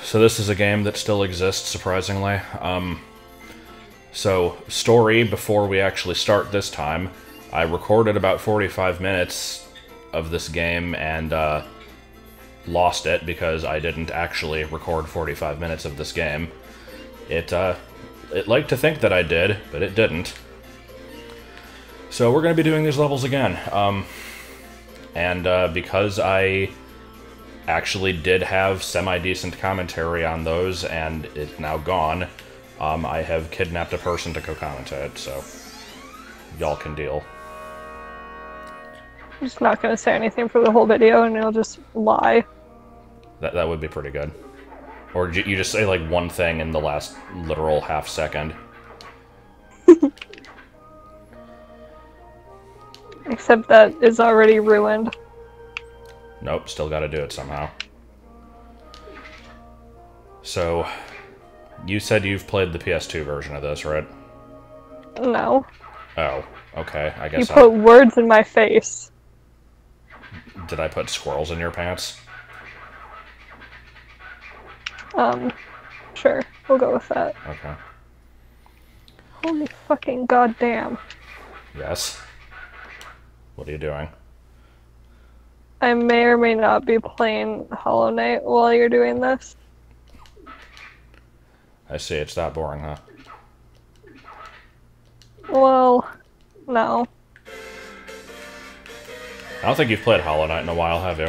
So this is a game that still exists, surprisingly. So, story, before we actually start this time, I recorded about 45 minutes of this game and lost it because I didn't actually record 45 minutes of this game. It liked to think that I did, but it didn't. So we're going to be doing these levels again. Because I actually did have semi-decent commentary on those, and it's now gone, I have kidnapped a person to co-commentate, so y'all can deal. I'm just not going to say anything for the whole video, and it'll just lie. That would be pretty good. Or you just say, like, one thing in the last literal half second. Except that is already ruined. Nope, still gotta do it somehow. So, you said you've played the PS2 version of this, right? No. Oh, okay, I guess you put words in my face. Did I put squirrels in your pants? Sure. We'll go with that. Okay. Holy fucking goddamn. Yes. What are you doing? I may or may not be playing Hollow Knight while you're doing this. I see, it's that boring, huh? Well, no. I don't think you've played Hollow Knight in a while, have you?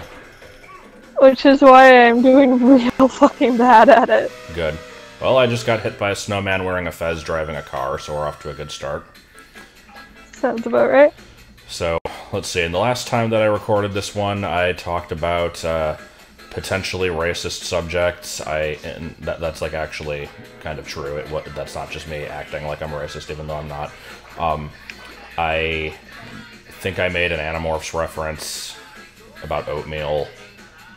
Which is why I'm doing real fucking bad at it. Good. Well, I just got hit by a snowman wearing a fez driving a car, so we're off to a good start. Sounds about right. So, let's see. In the last time that I recorded this one, I talked about potentially racist subjects. And that's like actually kind of true. That's not just me acting like I'm racist, even though I'm not. I think I made an Animorphs reference about oatmeal.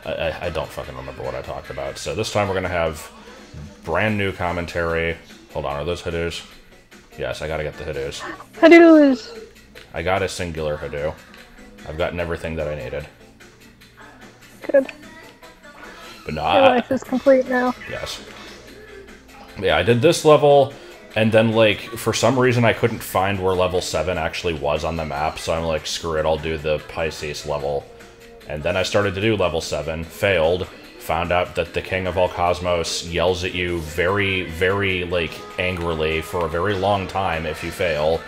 I don't fucking remember what I talked about. So this time we're going to have brand new commentary. Hold on, are those Hadoos? Yes, I gotta get the Hadoos. Hadoos! I got a singular Hadoo. I've gotten everything that I needed. Good. But no, Your life is complete now. Yes. Yeah, I did this level, and then, like, for some reason I couldn't find where level 7 actually was on the map, so I'm like, screw it, I'll do the Pisces level. And then I started to do level 7, failed, found out that the King of All Cosmos yells at you very, very, like, angrily for a very long time if you fail.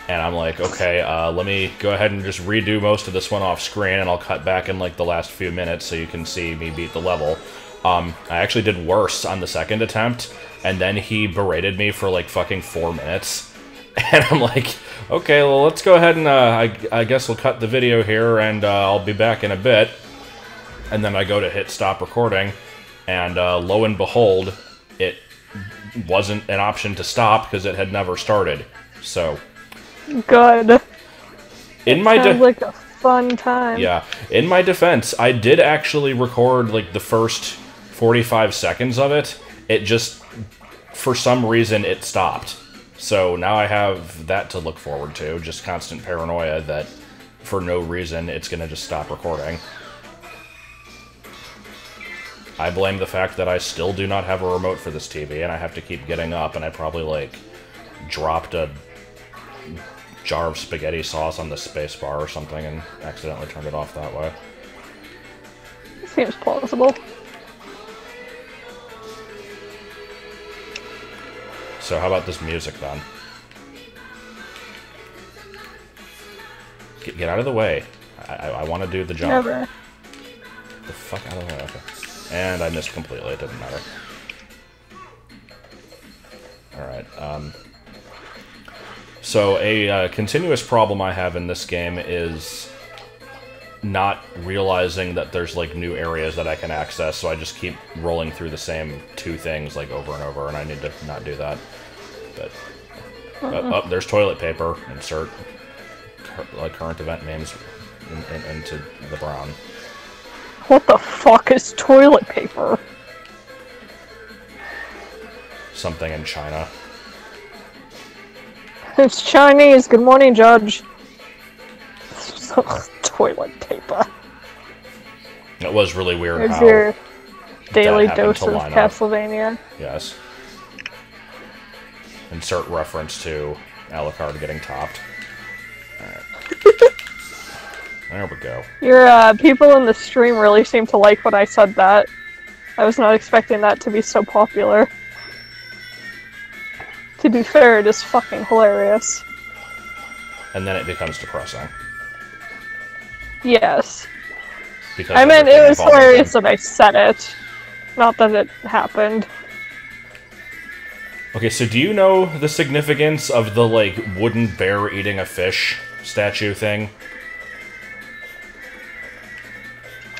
And I'm like, okay, let me go ahead and just redo most of this one off screen, and I'll cut back in, like, the last few minutes so you can see me beat the level. I actually did worse on the second attempt, and then he berated me for, like, fucking 4 minutes. And I'm like, okay, well, let's go ahead and, I guess we'll cut the video here, and I'll be back in a bit. And then I go to hit stop recording, and lo and behold, it wasn't an option to stop because it had never started. So... Good. Sounds like a fun time. Yeah. In my defense, I did actually record, like, the first 45 seconds of it. It just, for some reason, it stopped. So now I have that to look forward to. Just constant paranoia that, for no reason, it's gonna just stop recording. I blame the fact that I still do not have a remote for this TV, and I have to keep getting up, and I probably, like, dropped a jar of spaghetti sauce on the spacebar or something and accidentally turned it off that way. Seems plausible. So how about this music then? Get out of the way. I want to do the jump. Never. The fuck out of the way. Okay. And I missed completely. It didn't matter. Alright, So a continuous problem I have in this game is not realizing that there's, like, new areas that I can access, so I just keep rolling through the same 2 things, like, over and over, and I need to not do that. But, oh, there's toilet paper. Insert, like, current event names into the brown. What the fuck is toilet paper? Something in China. It's Chinese. Good morning, Judge. Toilet paper. It was really weird There's how... your daily happened dose to of line up. Castlevania. Yes. Insert reference to Alucard getting topped. Alright. There we go. Your people in the stream really seem to like when I said that. I was not expecting that to be so popular. To be fair, it is fucking hilarious. And then it becomes depressing. Yes. Because I meant it everything was involving hilarious them. that I said it. Not that it happened. Okay, so do you know the significance of the, like, wooden bear eating a fish statue thing?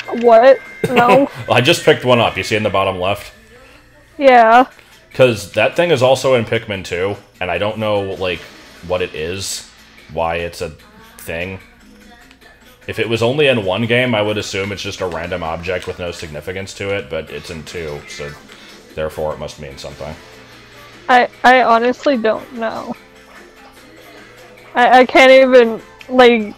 What? No? I just picked one up. You see in the bottom left? Yeah. Because that thing is also in Pikmin 2, and I don't know, like, what it is, why it's a thing. If it was only in one game, I would assume it's just a random object with no significance to it, but it's in 2, so therefore it must mean something. I honestly don't know. I can't even, like,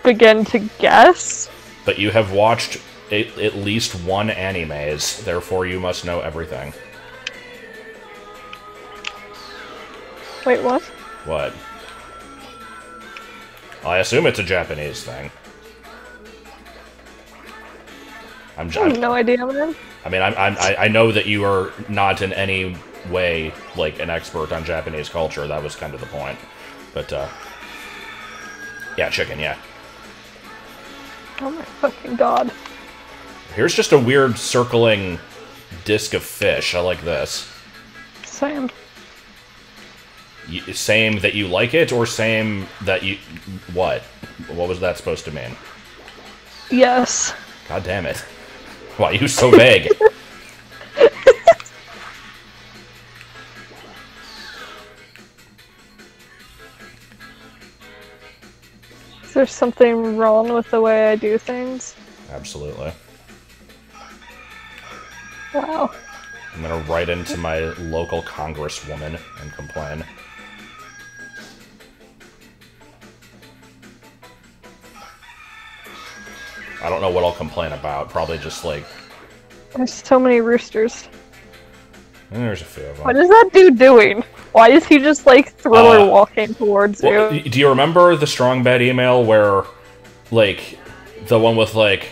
begin to guess. But you have watched at least one animes, therefore you must know everything. Wait, what? What? I assume it's a Japanese thing. I have no idea, man. I mean, I know that you are not in any way, like, an expert on Japanese culture. That was kind of the point. But, yeah, chicken, yeah. Oh my fucking god. Here's just a weird circling disc of fish. I like this. Same. Same that you like it, or same that you... What? What was that supposed to mean? Yes. God damn it. Why are you so vague? Is there something wrong with the way I do things? Absolutely. Wow. I'm gonna write into my local congresswoman and complain. I don't know what I'll complain about. Probably just, like... There's so many roosters. There's a few of them. What is that dude doing? Why is he just, like, thriller walking towards well, you? Do you remember the Strong Bad email where, like, the one with, like,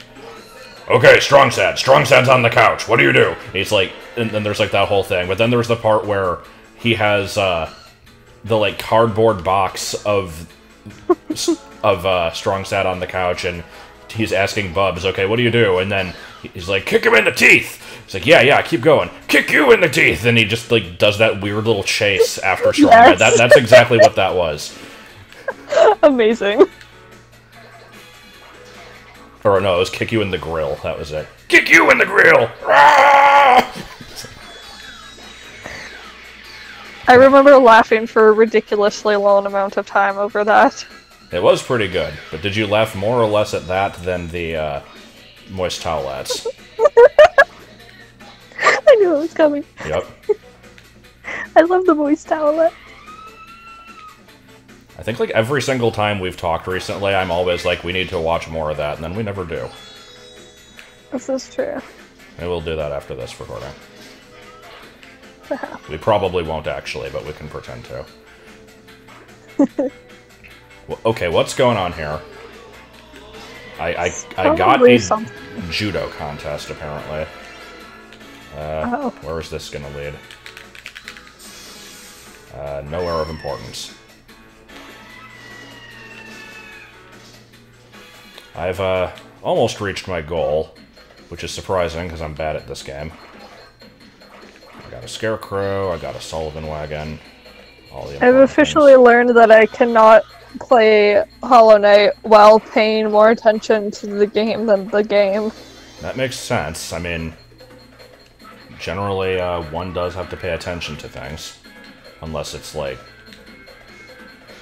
okay, Strongsad's on the couch, what do you do? And he's like, and then there's, like, that whole thing. But then there's the part where he has, the, like, cardboard box of Strongsad on the couch, and he's asking Bubs, okay, what do you do? And then he's like, kick him in the teeth! He's like, yeah, keep going. Kick you in the teeth! And he just, like, does that weird little chase after Strongman. Yes. That's exactly what that was. Amazing. Or no, it was kick you in the grill. That was it. Kick you in the grill! Ah! I remember laughing for a ridiculously long amount of time over that. It was pretty good, but did you laugh more or less at that than the, moist towelettes? I knew it was coming. Yep. I love the moist towelette. I think, like, every single time we've talked recently, I'm always like, we need to watch more of that, and then we never do. This is true. Maybe we'll do that after this recording. We probably won't actually, but we can pretend to. Well, okay, what's going on here? I got a judo contest, apparently. Where is this gonna lead? Nowhere of importance. I've, almost reached my goal, which is surprising, because I'm bad at this game. I got a Scarecrow, I got a Sullivan Wagon, all the I've officially learned that I cannot play Hollow Knight while paying more attention to the game than the game. That makes sense. I mean, generally, one does have to pay attention to things. Unless it's, like,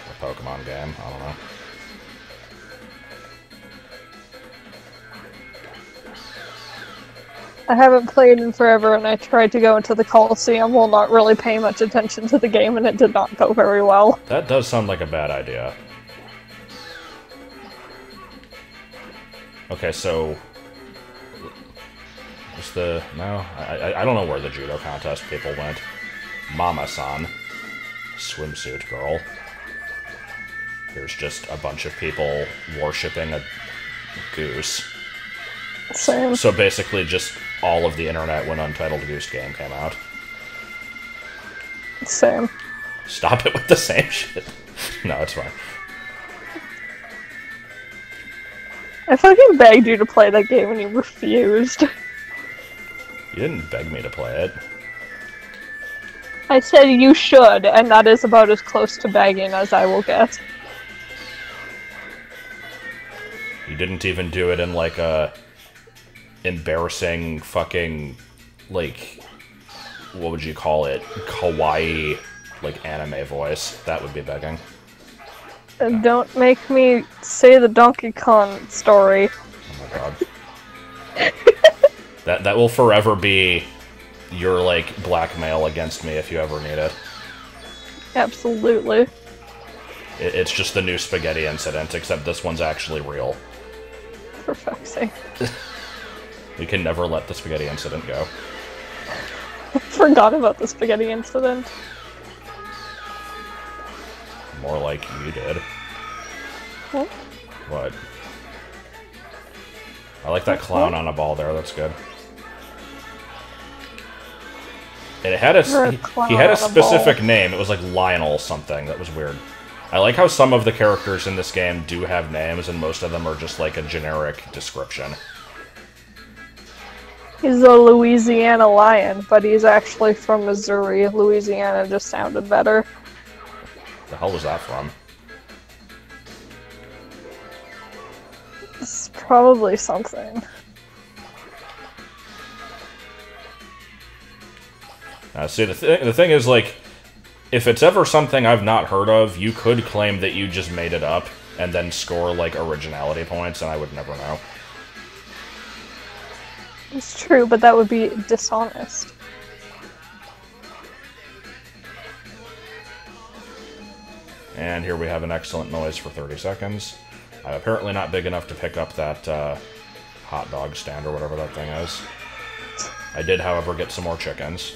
a Pokemon game. I don't know. I haven't played in forever, and I tried to go into the Coliseum while not really paying much attention to the game, and it did not go very well. That does sound like a bad idea. Okay, so... Is the... No? I don't know where the judo contest people went. Mama-san. Swimsuit girl. There's just a bunch of people worshipping a goose. Same. So basically just all of the internet when Untitled Goose Game came out. Same. Stop it with the same shit. No, it's fine. I fucking begged you to play that game and you refused. You didn't beg me to play it. I said you should, and that is about as close to begging as I will get. You didn't even do it in, like, a embarrassing fucking, like, what would you call it? Kawaii, like, anime voice. That would be begging. And don't make me say the Donkey Kong story. Oh my god. That will forever be your, like, blackmail against me if you ever need it. Absolutely. It's just the new spaghetti incident, except this one's actually real. For fuck's sake. We can never let the spaghetti incident go. Forgot about the spaghetti incident. More like you did. What? What? I like that clown on a ball there, that's good. And it had he had a specific name, it was like Lionel something, that was weird. I like how some of the characters in this game do have names, and most of them are just like a generic description. He's a Louisiana lion, but he's actually from Missouri. Louisiana just sounded better. The hell was that from? It's probably something. See, the thing is, like, if it's ever something I've not heard of, you could claim that you just made it up, and then score, like, originality points, and I would never know. It's true, but that would be dishonest. And here we have an excellent noise for 30 seconds. I'm apparently not big enough to pick up that hot dog stand or whatever that thing is. I did, however, get some more chickens.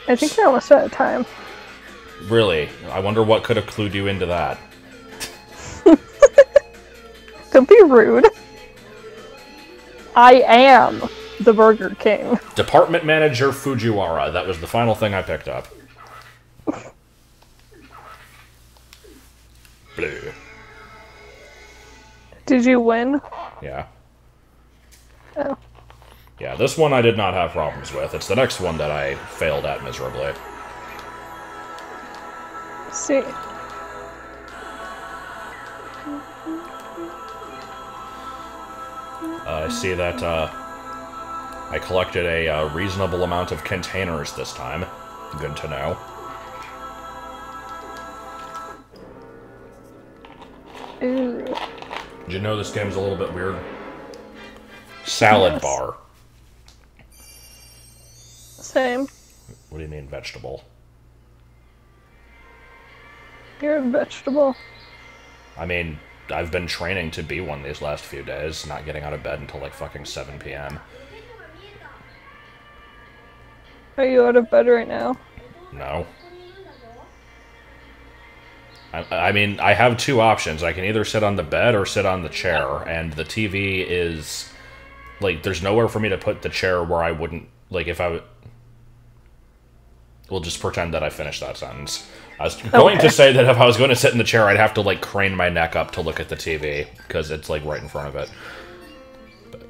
I think you're almost out of time. Really? I wonder what could have clued you into that. Don't be rude. I am the Burger King. Department Manager Fujiwara. That was the final thing I picked up. Blue. Did you win? Yeah. Oh. Yeah, this one I did not have problems with. It's the next one that I failed at miserably. See. I see that I collected a reasonable amount of containers this time. Good to know. Ooh. Did you know this game's a little bit weird? Salad Yes. bar. Same. What do you mean, vegetable? You're a vegetable. I mean, I've been training to be one these last few days, not getting out of bed until like fucking 7 p.m. Are you out of bed right now? No. I mean, I have two options. I can either sit on the bed or sit on the chair, and the TV is... Like, there's nowhere for me to put the chair where I wouldn't... Like, if I would... We'll just pretend that I finished that sentence. I was going to say that if I was going to sit in the chair, I'd have to, like, crane my neck up to look at the TV, because it's, like, right in front of it. But...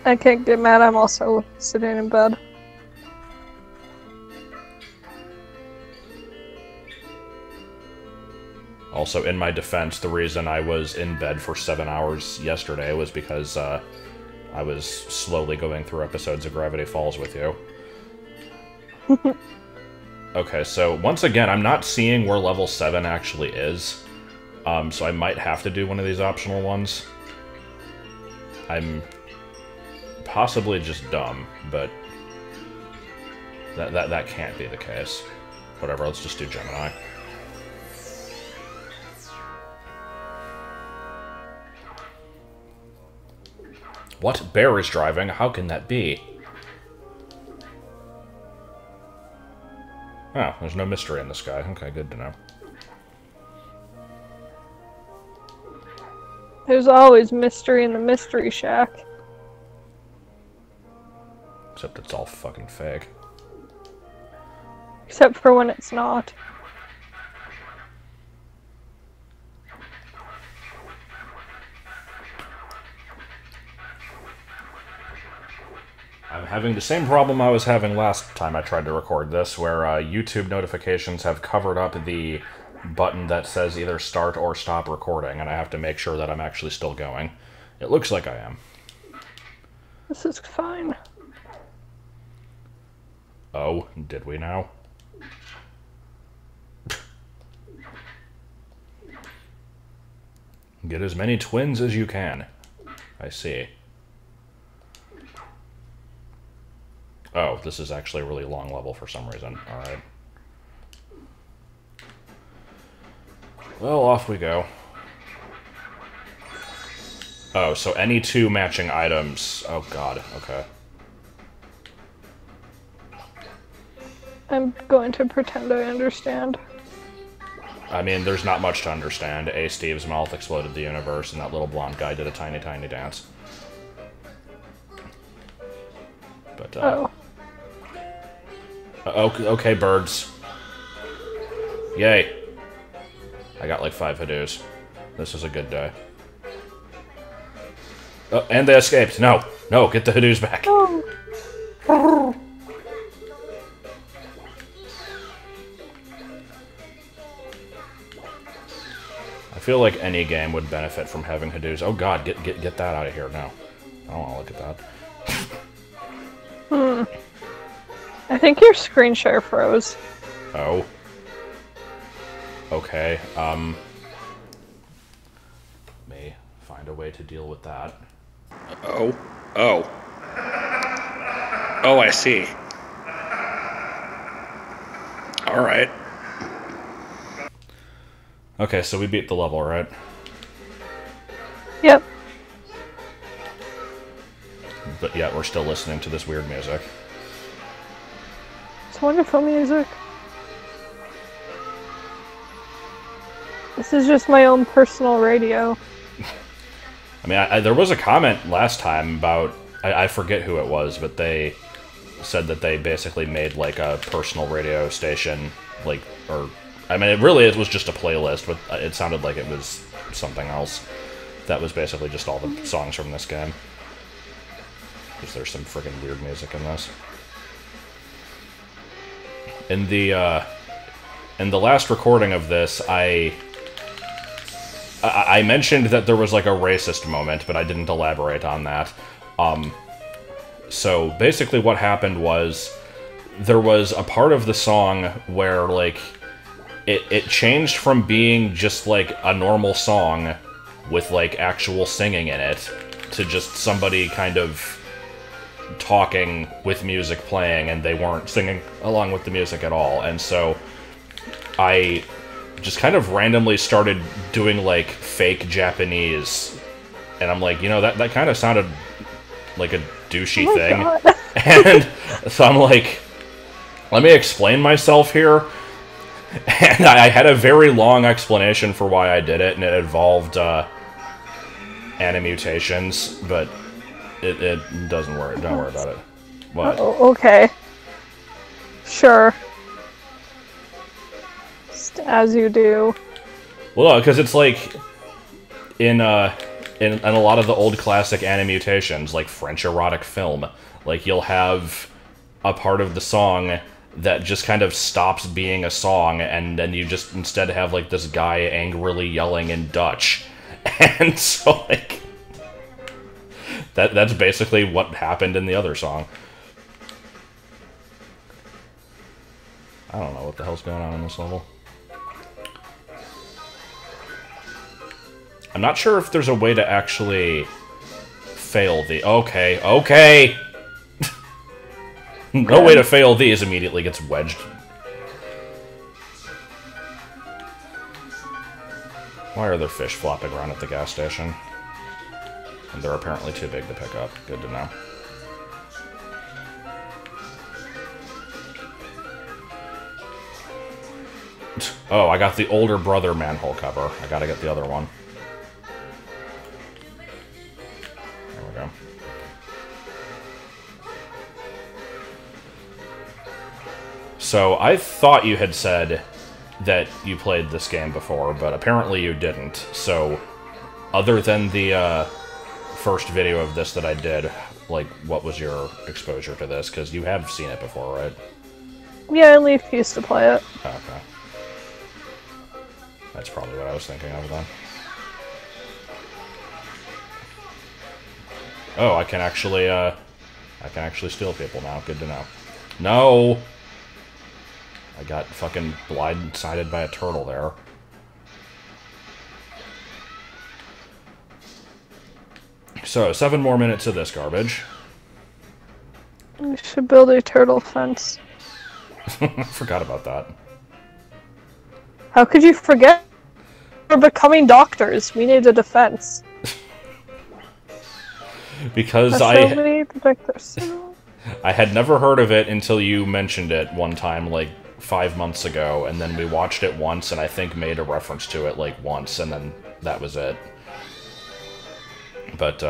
I can't get mad, I'm also sitting in bed. Also, in my defense, the reason I was in bed for 7 hours yesterday was because I was slowly going through episodes of Gravity Falls with you. Okay, so once again, I'm not seeing where level 7 actually is, so I might have to do one of these optional ones. I'm possibly just dumb, but that can't be the case. Whatever, let's just do Gemini. What? Bear is driving? How can that be? Oh, there's no mystery in this guy. Okay, good to know. There's always mystery in the Mystery Shack. Except it's all fucking fake. Except for when it's not. I'm having the same problem I was having last time I tried to record this, where YouTube notifications have covered up the button that says either start or stop recording, and I have to make sure that I'm actually still going. It looks like I am. This is fine. Oh, did we now? Get as many twins as you can. I see. Oh, this is actually a really long level for some reason. Alright. Well, off we go. Oh, so any two matching items. Oh god, okay. I'm going to pretend I understand. I mean, there's not much to understand. A. Steve's mouth exploded the universe, and that little blonde guy did a tiny, tiny dance. But, okay, birds. Yay. I got like 5 Hadoos. This is a good day. Oh, and they escaped. No, no, get the Hadoos back. Oh. I feel like any game would benefit from having Hadoos. Oh god, get that out of here. No. I don't want to look at that. I think your screen share froze. Oh. Okay, may find a way to deal with that. Oh. Oh. Oh, I see. Alright. Okay, so we beat the level, right? Yep. But yet we're still listening to this weird music. It's wonderful music. This is just my own personal radio. I mean, there was a comment last time about... I forget who it was, but they said that they basically made, like, a personal radio station, like, or... I mean, it was just a playlist, but it sounded like it was something else. That was basically just all the songs from this game. Because there's some friggin' weird music in this. In the last recording of this, I mentioned that there was like a racist moment, but I didn't elaborate on that. So basically what happened was there was a part of the song where like it changed from being just like a normal song with like actual singing in it to just somebody kind of talking with music playing, and they weren't singing along with the music at all. And so I just kind of randomly started doing like fake Japanese, and I'm like, you know, that kind of sounded like a douchey thing. God. And so I'm like, let me explain myself here. And I had a very long explanation for why I did it, and it involved animutations, but it doesn't worry. Don't worry about it. What? Oh, okay. Sure. Just as you do. Well, no, because it's like in a lot of the old classic animutations, like French erotic film, like you'll have a part of the song that just kind of stops being a song, and then you just instead have like this guy angrily yelling in Dutch. And so like that's basically what happened in the other song. I don't know what the hell's going on in this level. I'm not sure if there's a way to actually fail the... Okay. No way to fail these. Immediately gets wedged. Why are there fish flopping around at the gas station? And they're apparently too big to pick up. Good to know. Oh, I got the older brother manhole cover. I gotta get the other one. There we go. So, I thought you had said that you played this game before, but apparently you didn't. So, other than the first video of this that I did, like, what was your exposure to this? Because you have seen it before, right? Yeah, Leaf used to play it. Okay. That's probably what I was thinking of then. Oh, I can actually steal people now. Good to know. No! I got fucking blindsided by a turtle there. So, 7 more minutes of this garbage. We should build a turtle fence. Forgot about that. How could you forget? We're becoming doctors. We need a defense. Because I had never heard of it until you mentioned it one time, like 5 months ago, and then we watched it once, and I think made a reference to it like once, and then that was it. But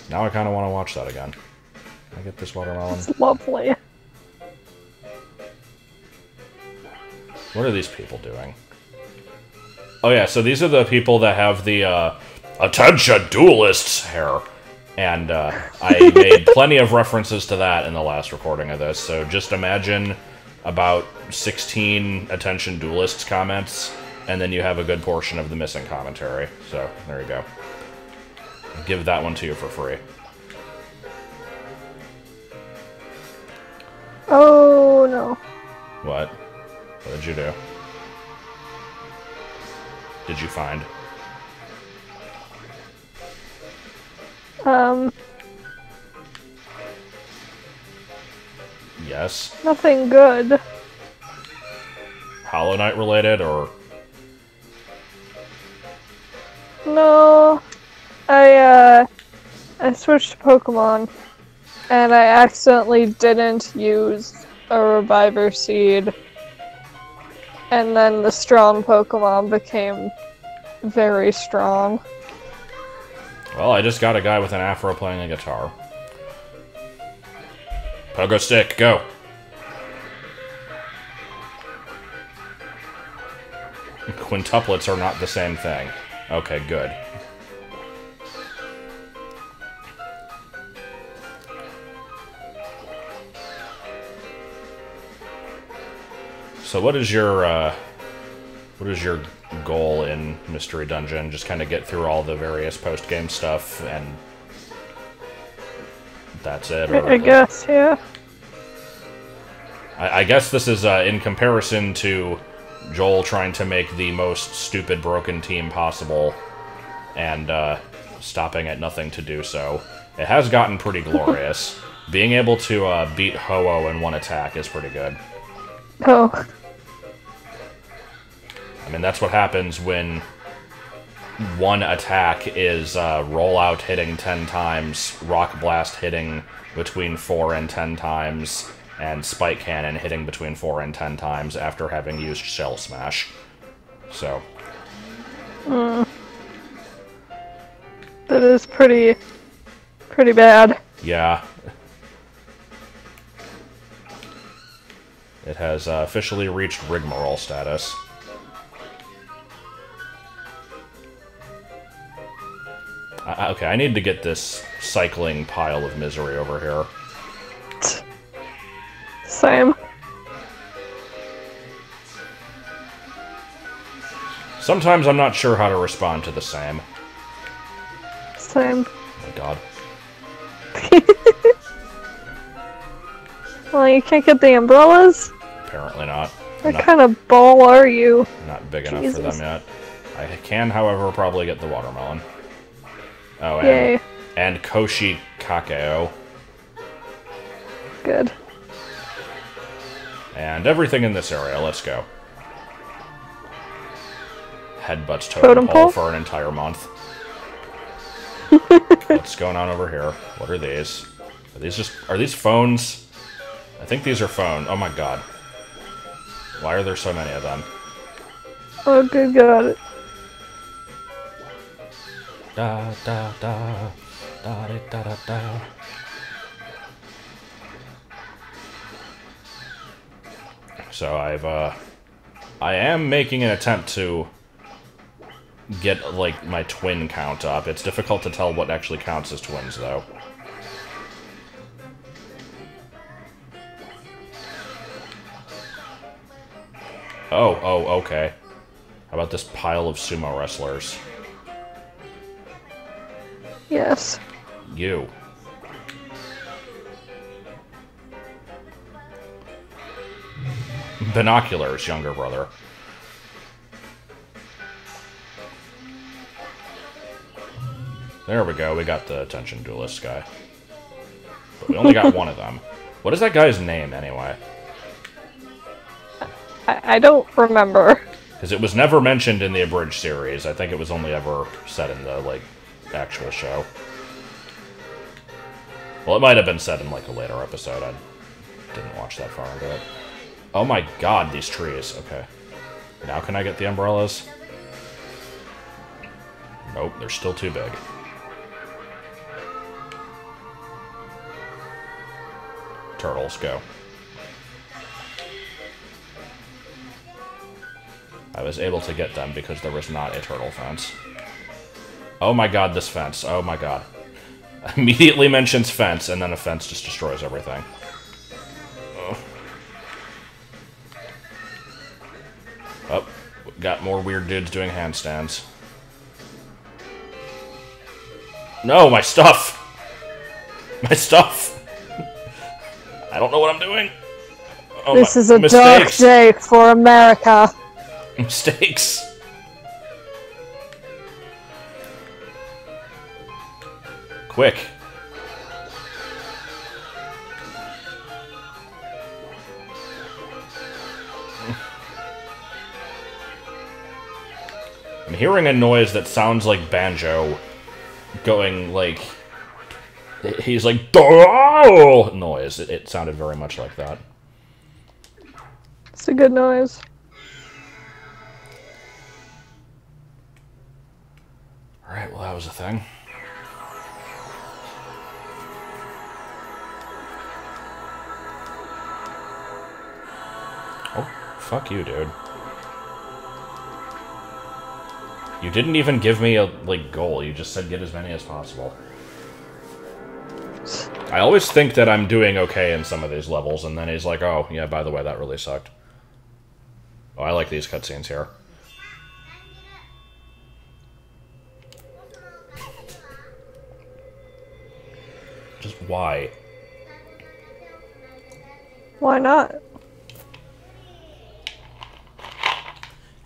now I kind of want to watch that again. Can I get this watermelon? It's lovely. What are these people doing? Oh yeah, so these are the people that have the attention duelists hair. And I made plenty of references to that in the last recording of this, so just imagine about 16 attention duelists comments, and then you have a good portion of the missing commentary. So, there you go. I'll give that one to you for free. Oh no. What? What did you do? Did you find? Yes. Nothing good. Hollow Knight related, or? No. I switched to Pokemon, and I accidentally didn't use a Reviver Seed. And then the strong Pokemon became very strong. Well, I just got a guy with an afro playing a guitar. Pogo stick, go! Quintuplets are not the same thing. Okay, good. So what is your goal in Mystery Dungeon? Just kind of get through all the various post-game stuff, and that's it? Or I guess, yeah. I guess this is in comparison to Joel trying to make the most stupid broken team possible, and stopping at nothing to do so. It has gotten pretty glorious. Being able to beat Ho-Oh in one attack is pretty good. Oh. I mean, that's what happens when one attack is Rollout hitting 10 times, Rock Blast hitting between 4 and 10 times, and Spike Cannon hitting between 4 and 10 times after having used Shell Smash. So. That is pretty bad. Yeah. It has officially reached Rigmarole status. Okay, I need to get this cycling pile of misery over here. Same. Sometimes I'm not sure how to respond to the same. Same. Oh my god. Well, you can't get the umbrellas? Apparently not. What kind of ball are you? Not big enough Jesus. for them yet. I can, however, probably get the watermelon. Oh, Yay. and Koshi Kakeo. Good. And everything in this area. Let's go. Headbutts Totem Totem Pole pole? for an entire month. What's going on over here? What are these? Are these phones? I think these are phones. Oh my god. Why are there so many of them? Oh, good god. Da da da da da da da da. So I am making an attempt to get, like, my twin count up. It's difficult to tell what actually counts as twins, though. Oh, okay. How about this pile of sumo wrestlers? Yes. You. Binoculars, younger brother. There we go, we got the attention duelist guy. But we only got one of them. What is that guy's name, anyway? I don't remember. Because it was never mentioned in the abridged series. I think it was only ever said in the, like, actual show. Well, it might have been said in, like, a later episode. I didn't watch that far into it. Oh my god, these trees. Okay. Now can I get the umbrellas? Nope, they're still too big. Turtles, go. I was able to get them because there was not a turtle fence. Oh my god, this fence. Oh my god. Immediately mentions fence, and then a fence just destroys everything. Ugh. Oh, got more weird dudes doing handstands. No, my stuff! My stuff! I don't know what I'm doing. Oh, This is a dark day for America. Mistakes. Quick. I'm hearing a noise that sounds like Banjo going like... He's like... "Doh!" noise. It sounded very much like that. It's a good noise. Alright, well that was a thing. Oh, fuck you, dude. You didn't even give me a, like, goal. You just said get as many as possible. I always think that I'm doing okay in some of these levels, and then he's like, oh, yeah, by the way, that really sucked. Oh, I like these cutscenes here. Just why? Why not?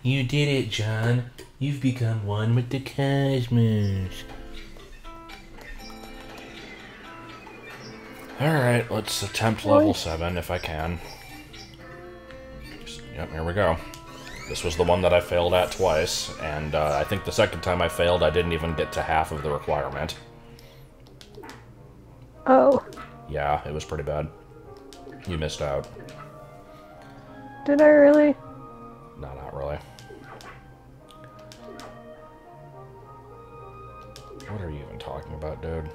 You did it, John. You've become one with the cosmos. Alright, let's attempt level 7 if I can. Yep, here we go. This was the one that I failed at twice, and I think the second time I failed, I didn't even get to half of the requirement. Oh. Yeah, it was pretty bad. You missed out. Did I really? No, not really. What are you even talking about, dude?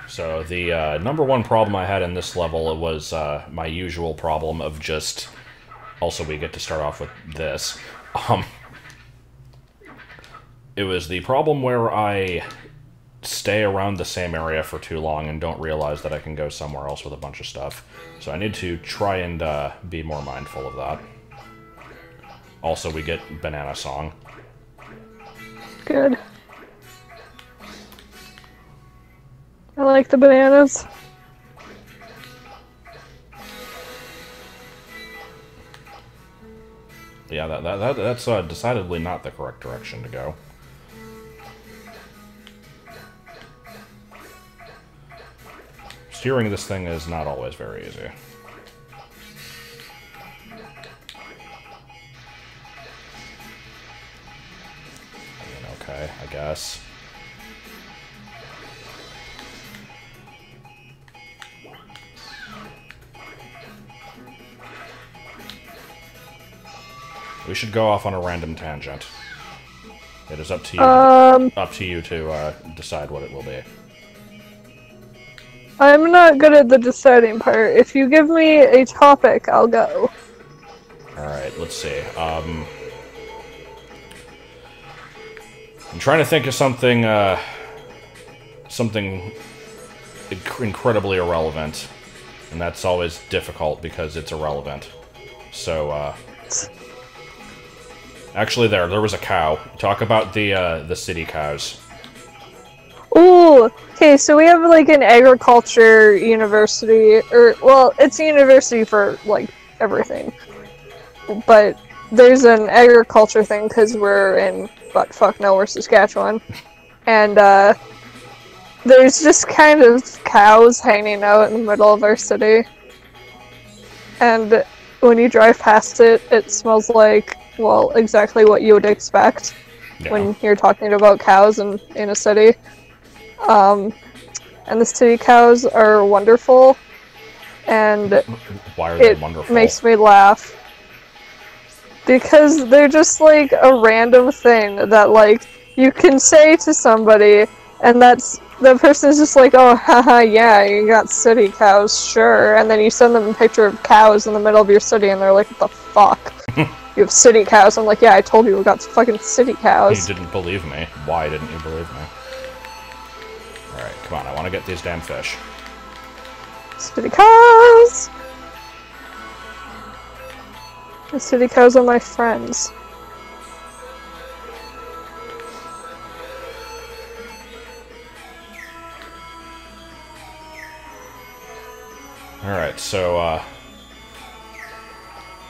So the number one problem I had in this level was my usual problem of just... Also, we get to start off with this. It was the problem where I stay around the same area for too long and don't realize that I can go somewhere else with a bunch of stuff. So I need to try and be more mindful of that. Also, we get Banana Song. Good. I like the bananas. Yeah, that's decidedly not the correct direction to go. Steering this thing is not always very easy. I mean, okay, I guess. We should go off on a random tangent. It is up to you. Up to you to decide what it will be. I'm not good at the deciding part. If you give me a topic, I'll go. Alright, let's see. I'm trying to think of something, something incredibly irrelevant. And that's always difficult because it's irrelevant. So, actually there was a cow. Talk about the city cows. Ooh, okay, so we have like an agriculture university, or, well, it's a university for, like, everything. But there's an agriculture thing because we're in buttfuck nowhere, Saskatchewan. And, there's just kind of cows hanging out in the middle of our city. And when you drive past it, it smells like, well, exactly what you would expect when you're talking about cows in a city. And the city cows are wonderful, and why are they wonderful? It makes me laugh. Because they're just like a random thing that like you can say to somebody, and the person's just like, oh, haha, yeah, you got city cows, sure. And then you send them a picture of cows in the middle of your city, and they're like, what the fuck? You have city cows. I'm like, yeah, I told you we got fucking city cows. You didn't believe me. Why didn't you believe me? Alright, come on, I want to get these damn fish. City cows! The city cows are my friends. Alright, so,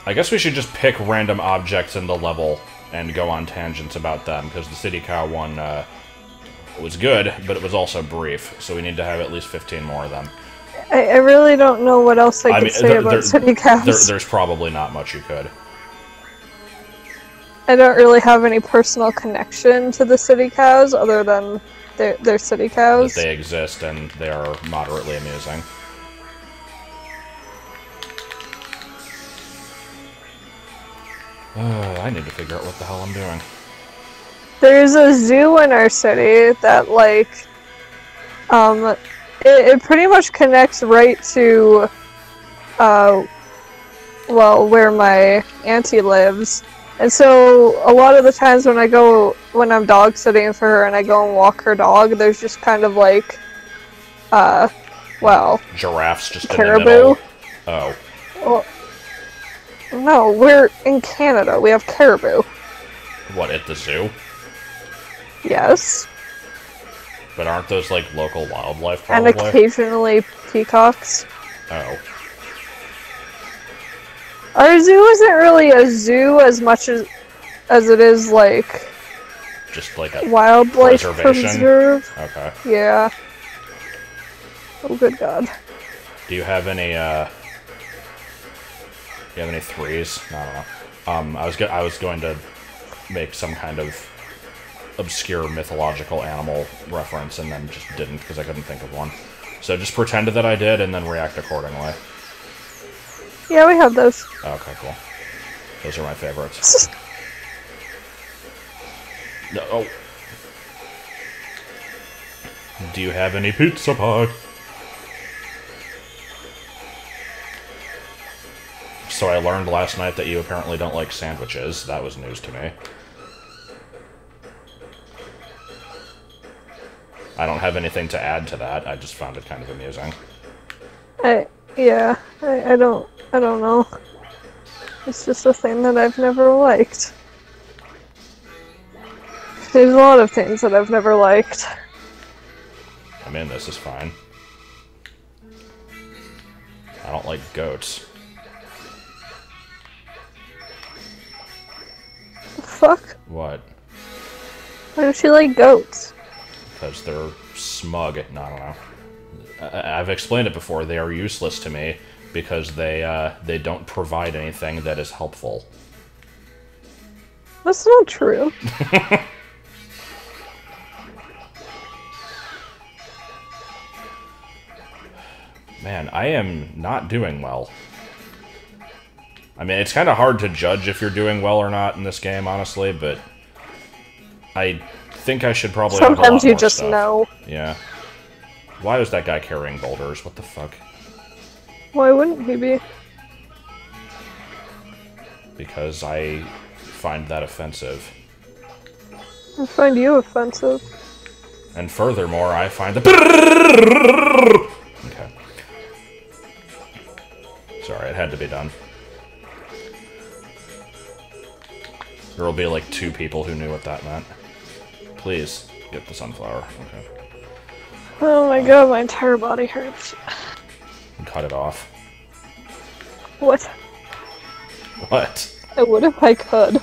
I guess we should just pick random objects in the level and go on tangents about them, because the city cow one, was good, but it was also brief, so we need to have at least 15 more of them. I really don't know what else I could say about city cows. There's probably not much you could. I don't really have any personal connection to the city cows, other than they're city cows. That they exist, and they are moderately amusing. I need to figure out what the hell I'm doing. There's a zoo in our city that, like, it pretty much connects right to, well, where my auntie lives. And so, a lot of the times when I'm dog sitting for her and I go and walk her dog, there's just kind of like, well... Giraffes just caribou. in the middle. Oh. Well, no, we're in Canada. We have caribou. What, at the zoo? Yes. But aren't those, like, local wildlife, probably? And occasionally peacocks. Oh. Our zoo isn't really a zoo as much as it is, like... Just like a wildlife preservation? preserve. Okay. Yeah. Oh, good God. Do you have any, do you have any threes? I don't know. I was going to make some kind of obscure mythological animal reference and then just didn't because I couldn't think of one. So just pretend that I did and then react accordingly. Yeah, we have those. Okay, cool. Those are my favorites. No. Oh. Do you have any pizza pie? So I learned last night that you apparently don't like sandwiches. That was news to me. I don't have anything to add to that. I just found it kind of amusing. Yeah, I don't know. It's just a thing that I've never liked. There's a lot of things that I've never liked. I mean, this is fine. I don't like goats. The fuck? What? Why don't you like goats? Because they're smug. No, I don't know. I've explained it before. They are useless to me because they don't provide anything that is helpful. That's not true. Man, I am not doing well. I mean, it's kind of hard to judge if you're doing well or not in this game, honestly, but I think I should probably have a lot Sometimes you more just stuff. know. Yeah. Why was that guy carrying boulders? What the fuck? Why wouldn't he be? Because I find that offensive. I find you offensive. And furthermore, I find the... Okay. Sorry, it had to be done. There will be like 2 people who knew what that meant. Please, get the sunflower. Okay. Oh my god, my entire body hurts. Cut it off. What? What? I would if I could.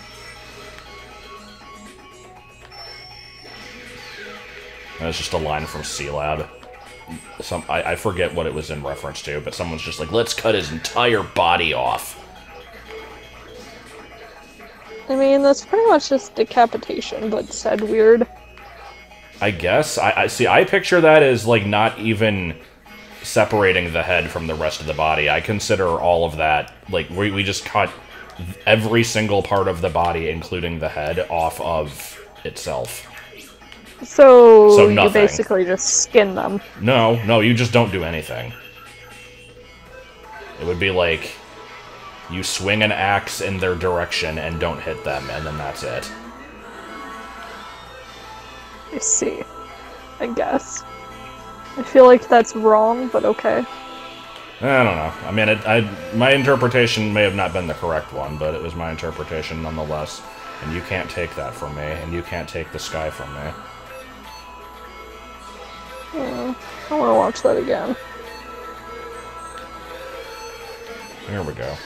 That's just a line from C-Lab. I forget what it was in reference to, but someone's just like, let's cut his entire body off. I mean, that's pretty much just decapitation, but said weird. I guess. I see. I picture that as, like, not even separating the head from the rest of the body. I consider all of that, like, we just cut every single part of the body, including the head, off of itself. So you nothing. basically just skin them. No, you just don't do anything. It would be like, you swing an axe in their direction and don't hit them, and then that's it. I see. I guess. I feel like that's wrong, but okay. I don't know. I mean, my interpretation may have not been the correct one, but it was my interpretation nonetheless. And you can't take that from me, and you can't take the sky from me. I want to watch that again. Here we go.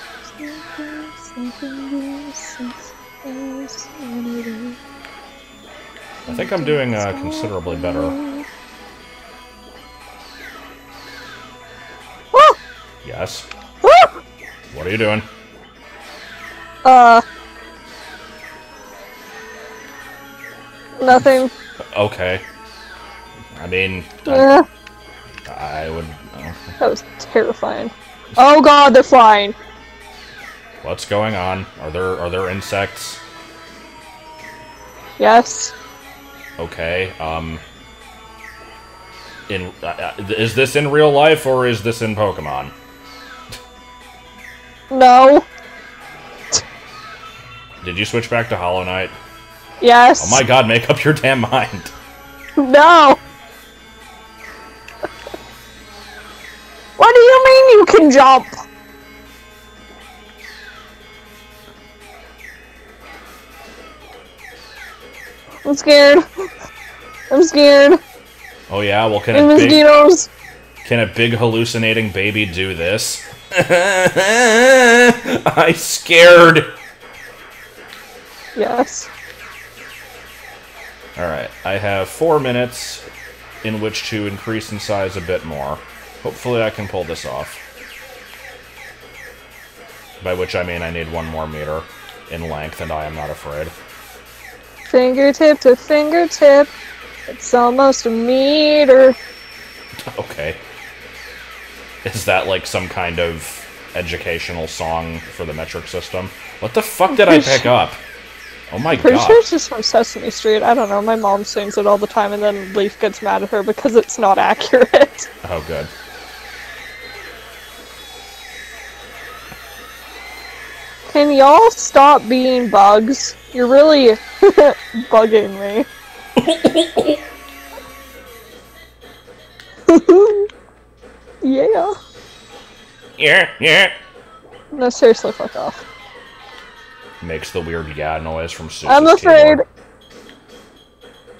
I think I'm doing considerably better. Ah! Yes. Ah! What are you doing? Nothing. Okay. I mean, Eh, I would... oh. that was terrifying. Oh god, they're flying. What's going on? Are there insects? Yes. Okay, is this in real life, or is this in Pokemon? No. Did you switch back to Hollow Knight? Yes. Oh my god, make up your damn mind. No. What do you mean you can jump? I'm scared. I'm scared. Oh yeah, well And mosquitoes. can a big hallucinating baby do this? I scared. Yes. Alright, I have 4 minutes in which to increase in size a bit more. Hopefully I can pull this off. By which I mean I need 1 more meter in length, and I am not afraid. Fingertip to fingertip. It's almost a meter. Okay. Is that like some kind of educational song for the metric system? What the fuck did I pick up? Oh my Pretty god. sure it's just from Sesame Street. I don't know. My mom sings it all the time, and then Leaf gets mad at her because it's not accurate. Oh, good. Can y'all stop being bugs? You're really bugging me. Yeah. Yeah. No, seriously, fuck off. Makes the weird yeah noise from Susie's I'm afraid. keyboard.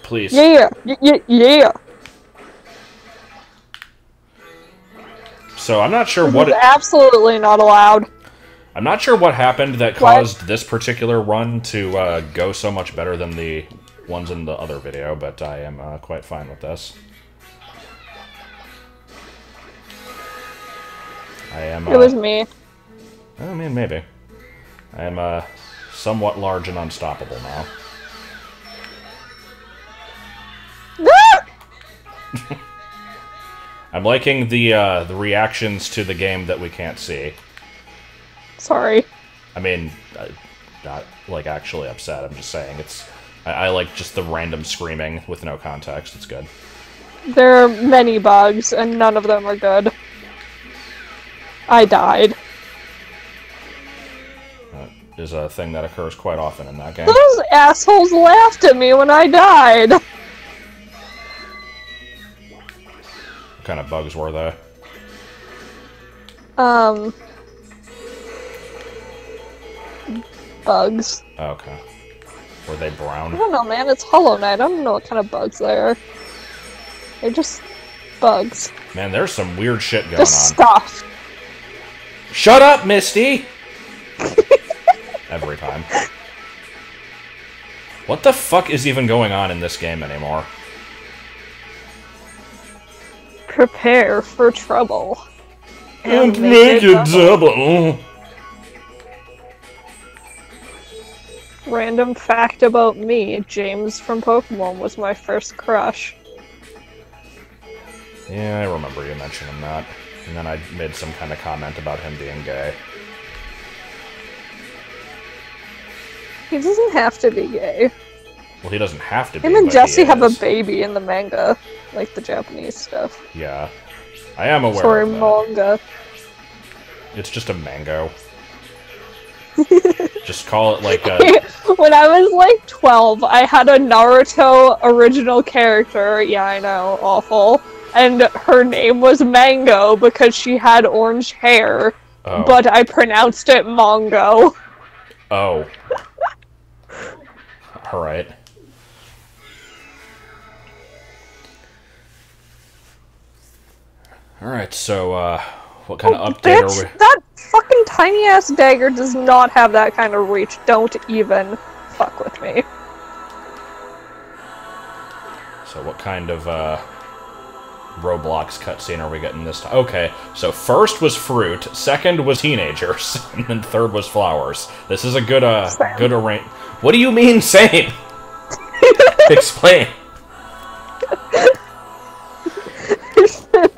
Please. Yeah. Yeah. So I'm not sure This what is absolutely not allowed. I'm not sure what happened that caused this particular run to go so much better than the ones in the other video, but I am quite fine with this. I am, It was me. I mean, maybe. I am, somewhat large and unstoppable now. I'm liking the reactions to the game that we can't see. Sorry. I mean, not, like, actually upset. I'm just saying it's... I like just the random screaming with no context. It's good. There are many bugs, and none of them are good. I died. That is a thing that occurs quite often in that game. Those assholes laughed at me when I died! What kind of bugs were they? Bugs. Oh, okay. Were they brown? I don't know, man. It's Hollow Knight. I don't know what kind of bugs they are. They're just bugs. Man, there's some weird shit going Just on. stuff. Shut up, Misty! Every time. What the fuck is even going on in this game anymore? Prepare for trouble. And make it double! Random fact about me, James from Pokemon was my first crush. Yeah, I remember you mentioning that. And then I made some kind of comment about him being gay. He doesn't have to be gay. Well, he doesn't have to be, Him and but Jesse he have a is. baby in the manga. Like the Japanese stuff. Yeah. I am aware Sorry, of that. manga. It's just a mango. Just call it like a... When I was like 12, I had a Naruto original character. Yeah, I know, awful. And her name was Mango because she had orange hair. Oh. But I pronounced it Mongo. Oh. Alright. Alright, so, what kind of update are we... That fucking tiny ass dagger does not have that kind of reach. Don't even fuck with me. So what kind of, Roblox cutscene are we getting this time? Okay, so first was fruit, second was teenagers, and then third was flowers. This is a good, Same. good arrange... What do you mean, same? Explain.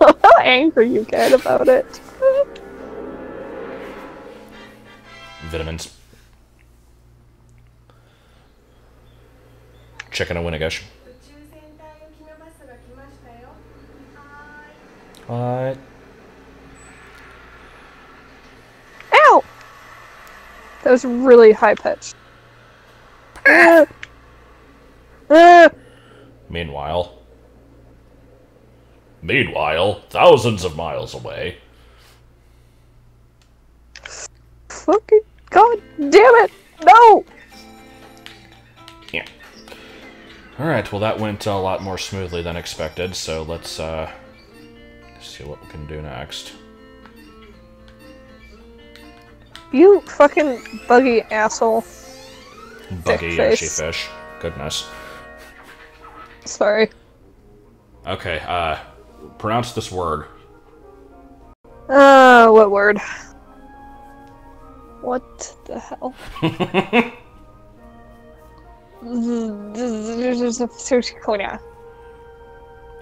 How angry you get about it. Vitamins. Chicken and Winnegish. What? Ow! That was really high pitched. Meanwhile, thousands of miles away. Fucking god damn it! No! Yeah. Alright, well that went a lot more smoothly than expected, so let's see what we can do next. You fucking buggy asshole. Buggy Dick Yoshi face. fish. Goodness. Sorry. Okay, pronounce this word. What word? What the hell?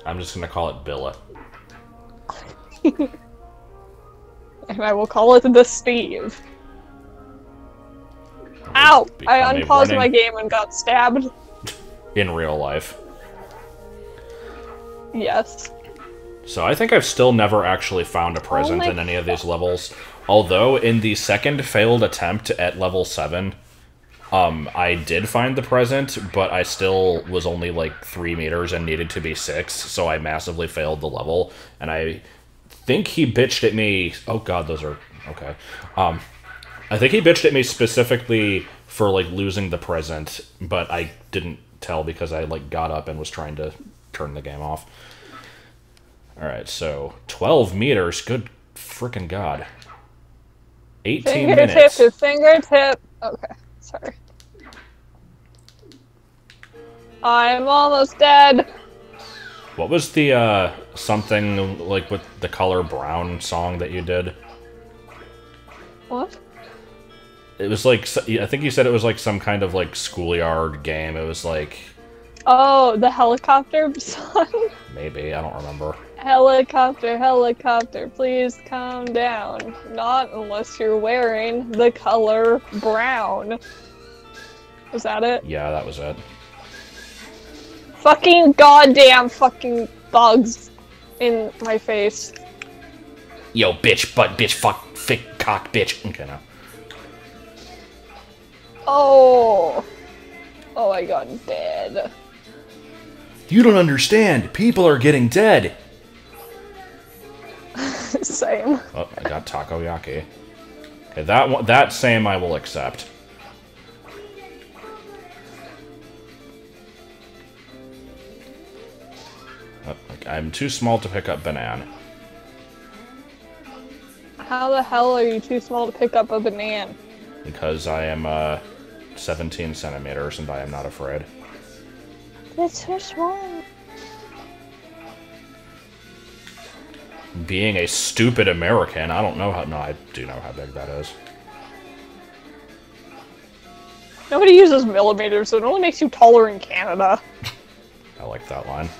I'm just gonna call it Billa. And I will call it the Steve. Ow! I Become a unpaused my running- game and got stabbed. In real life. Yes. So I think I've still never actually found a present my in any of these levels. Although in the second failed attempt at level 7, I did find the present, but I still was only like 3 meters and needed to be 6, so I massively failed the level. And I think he bitched at me... Oh god, those are... Okay. I think he bitched at me specifically for like losing the present, but I didn't tell because I like got up and was trying to turn the game off. Alright, so 12 meters, good frickin' god. 18 Fingertip minutes. to fingertip. Okay, sorry. I'm almost dead. What was the something like with the color brown song that you did? What? It was like, I think you said it was like some kind of like schoolyard game. It was like... Oh, the helicopter song? Maybe, I don't remember. Helicopter, helicopter, please calm down. Not unless you're wearing the color brown. Was that it? Yeah, that was it. Fucking goddamn fucking bugs in my face. Yo, bitch, butt, bitch, fuck, thick cock, bitch. Okay, now. Oh. Oh, I got dead. You don't understand. People are getting dead. Same. Oh, I got takoyaki. Okay, that same I will accept. Oh, I'm too small to pick up banana. How the hell are you too small to pick up a banana? Because I am 17 centimeters and I am not afraid. That's so small. Being a stupid American, I don't know how... No, I do know how big that is. Nobody uses millimeters, so it only makes you taller in Canada. I like that line.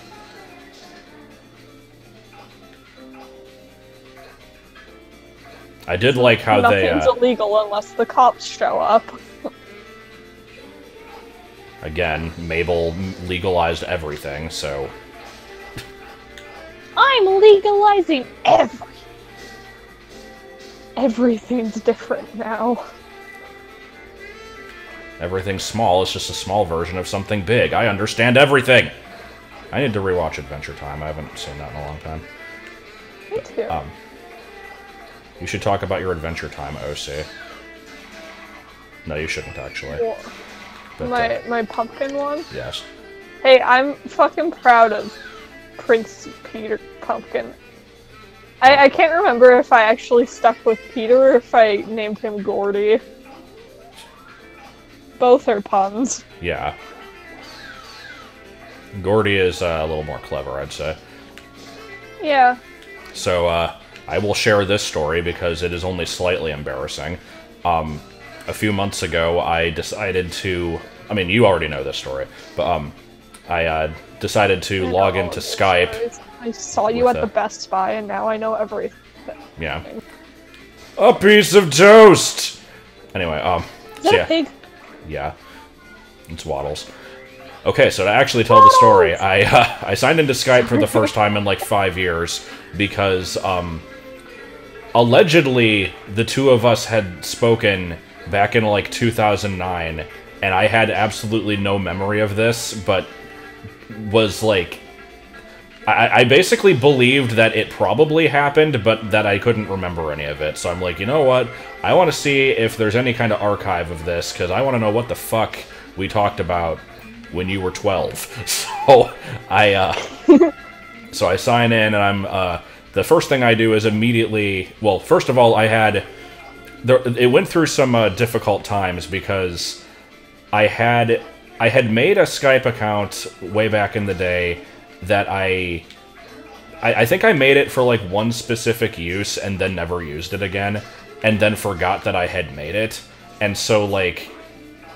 I did like how Nothing's illegal unless the cops show up. Again, Mabel legalized everything, so... I'm legalizing everything. Everything's different now. Everything's small, it's just a small version of something big. I understand everything! I need to rewatch Adventure Time, I haven't seen that in a long time. Me too. You should talk about your Adventure Time, OC. No, you shouldn't, actually. Well, But, my pumpkin one? yes. Hey, I'm fucking proud of Prince Peter Pumpkin. I can't remember if I actually stuck with Peter or if I named him Gordy. Both are puns. Yeah. Gordy is a little more clever, I'd say. Yeah. So, I will share this story because it is only slightly embarrassing. A few months ago, I decided to... I mean, you already know this story, but, I decided to log into Skype. I saw you at the Best Buy, and now I know everything. Yeah. A piece of toast! Anyway, Is that a pig? Yeah. It's Waddles. Okay, so to actually tell the story, I signed into Skype for the first time in like 5 years because, allegedly, the two of us had spoken back in like 2009, and I had absolutely no memory of this, but was like... I basically believed that it probably happened, but that I couldn't remember any of it. So I'm like, you know what? I want to see if there's any kind of archive of this, because I want to know what the fuck we talked about when you were 12. So I sign in, and I'm the first thing I do is immediately... Well, first of all, it went through some difficult times because I had made a Skype account way back in the day that I think I made it for like one specific use and then never used it again, and then forgot that I had made it. And so like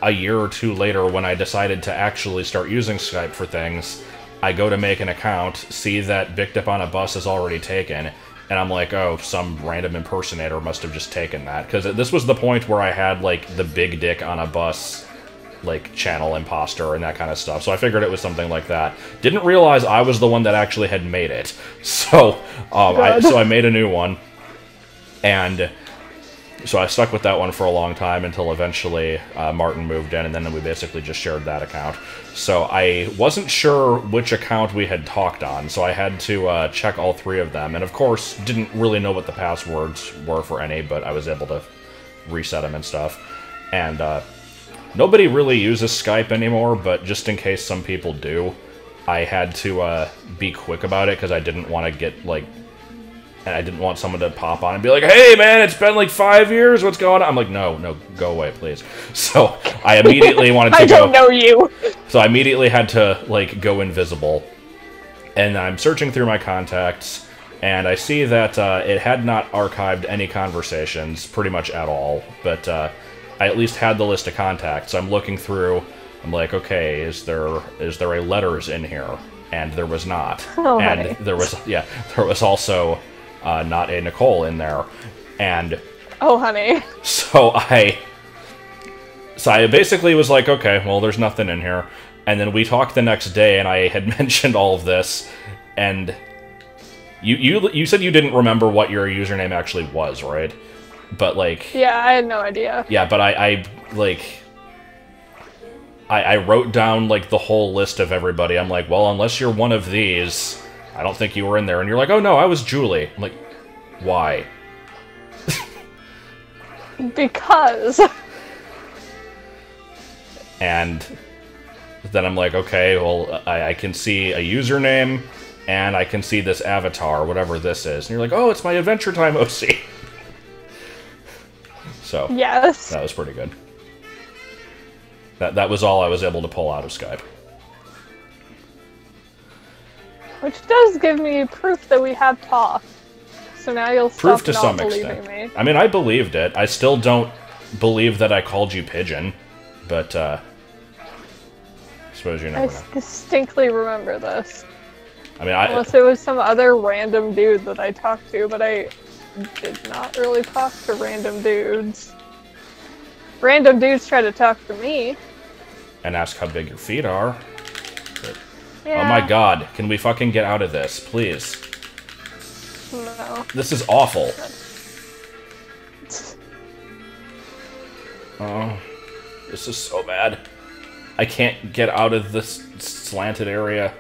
a year or two later, when I decided to actually start using Skype for things, I go to make an account, see that Bicked Up on a Bus is already taken, and I'm like, oh, some random impersonator must have just taken that. Because this was the point where I had like the Big Dick on a Bus like channel imposter and that kind of stuff, so I figured it was something like that. Didn't realize I was the one that actually had made it. So I made a new one, and so I stuck with that one for a long time until eventually Martin moved in, and then we basically just shared that account. So I wasn't sure which account we had talked on, so I had to check all three of them, and of course didn't really know what the passwords were for any, but I was able to reset them and stuff. And nobody really uses Skype anymore, but just in case some people do, I had to be quick about it because I didn't want to get, like... And I didn't want someone to pop on and be like, hey, man, it's been like 5 years, what's going on? I'm like, no, go away, please. So I immediately wanted to I don't know you! So I immediately had to, like, go invisible. And I'm searching through my contacts, and I see that it had not archived any conversations, pretty much at all, but I at least had the list of contacts. I'm looking through, I'm like, okay, is there a letters in here? And there was not. Oh, and honey. there was also not a Nicole in there. And Oh, honey. so I basically was like, okay, well, there's nothing in here. And then we talked the next day, and I had mentioned all of this, and you said you didn't remember what your username actually was, right? But, like... Yeah, I had no idea. Yeah, but I wrote down, like, the whole list of everybody. I'm like, well, unless you're one of these, I don't think you were in there. And you're like, oh, no, I was Julie. I'm like, why? Because... And then I'm like, okay, well, I can see a username, and I can see this avatar, whatever this is. And you're like, oh, it's my Adventure Time OC. So, Yes. that was pretty good. That was all I was able to pull out of Skype. Which does give me proof that we have talked. So now you'll Proof stop to not some believing extent. me. I mean, I believed it. I still don't believe that I called you Pigeon, but, I suppose you I never know. distinctly remember this. I mean, Unless it was some other random dude that I talked to, but I did not really talk to random dudes. Random dudes try to talk to me. and ask how big your feet are. But, Yeah. oh my god, can we fucking get out of this, please? No. This is awful. Oh, this is so bad. I can't get out of this slanted area.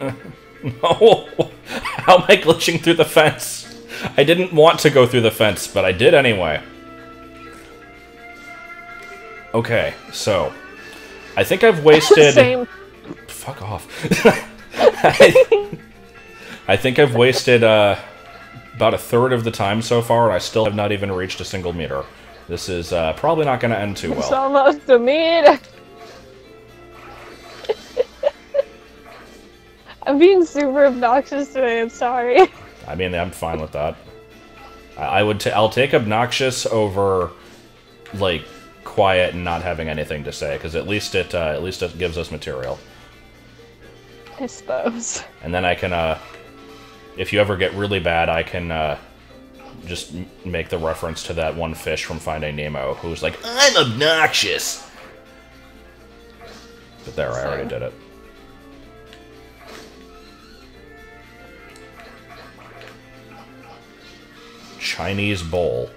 No! How am I glitching through the fence? I didn't want to go through the fence, but I did anyway. Okay, so... I think I've wasted... Same. Fuck off. I think I've wasted about a third of the time so far, and I still have not even reached a single meter. This is probably not going to end too It's well. almost a meter. I'm being super obnoxious today, I'm sorry. I mean, I'm fine with that. I'll take obnoxious over, like, quiet and not having anything to say, because at least it gives us material. I suppose. And then I can, if you ever get really bad, I can, just make the reference to that one fish from Finding Nemo, who's like, I'm obnoxious! But there, I already did it. Chinese bowl.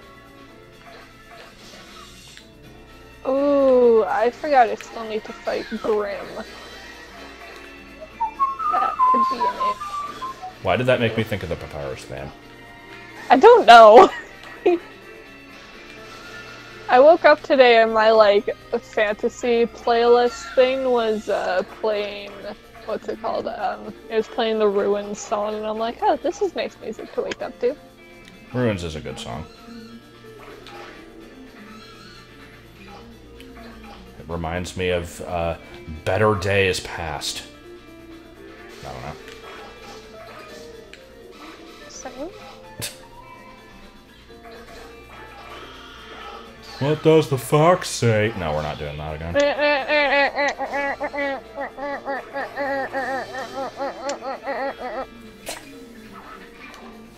Ooh, I forgot I still need to fight Grim. That could be in it. Why did that make me think of the Papyrus Man? I don't know. I woke up today and my, like, fantasy playlist thing was, playing, what's it called? It was playing the Ruins song, and I'm like, oh, this is nice music to wake up to. Ruins is a good song. It reminds me of, Better Days Past. I don't know. Same. What does the fox say? No, we're not doing that again.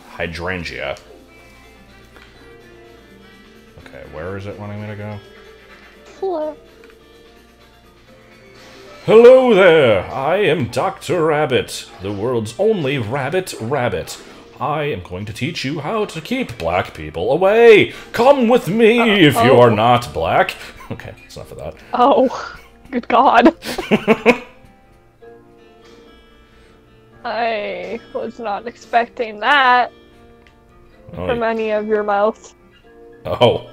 Hydrangea. Okay, where is it wanting me to go? Hello. Hello there! I am Dr. Rabbit, the world's only rabbit. I am going to teach you how to keep black people away! Come with me if you are not black! Okay, that's enough of that. Oh, good God. I was not expecting that from any of your mouth. Oh.